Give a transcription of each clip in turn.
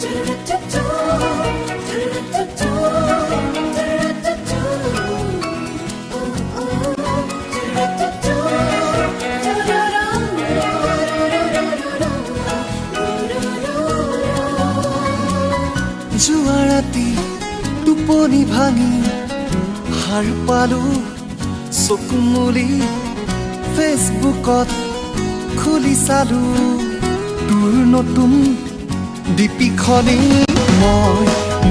যোৱা ৰাতি টোপনি ভাঙি সাৰ পালো চকু মুলি ফেচবুকত খুলি চালো তোৰ নতুন ডিপিখনি মই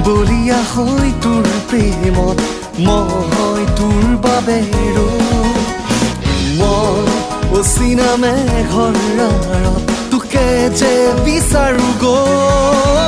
বলিয়া হৈ তোৰ প্ৰেমত মই তোৰ বাবে মই অচিনা মেঘৰ আঁৰত তোকে যে বিচাৰো গৈ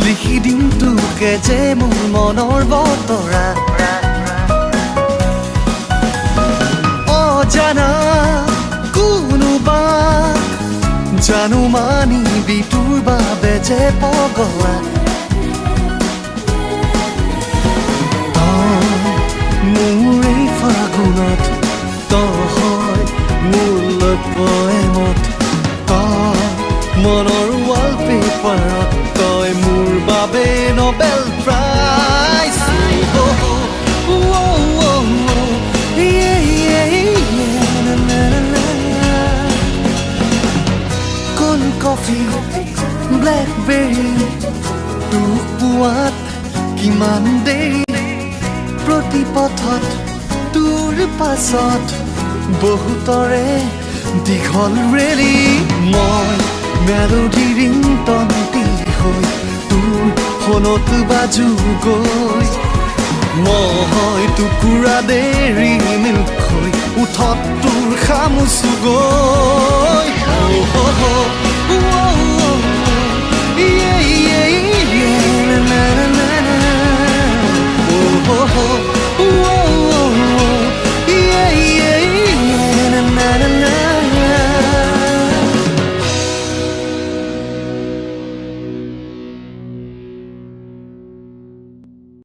লিখি দিম তোকে যে মোৰ মনৰ বতৰা অজানা কোনোবা জানো মানিবি তোৰ বাবে যে পগলা মোৰ এই ফাগুনত তই মোৰ পয়েমত মনৰ ৱালপেপাৰত তই মোৰ বাবে নোবেল প্ৰাইজ কোন কফি ব্লেকবেৰী তোক পোৱাত কিমান দেৰি প্ৰতি পথত তোৰ পাছত বহুতৰে দীঘল ৰেলি মই মেলোডি ৰিংটন হৈ তোৰ ফোনত বাজু গৈ মই টুকুৰা দেৰি মিল্ক হৈ উঠত তোৰ খামুচু গৈ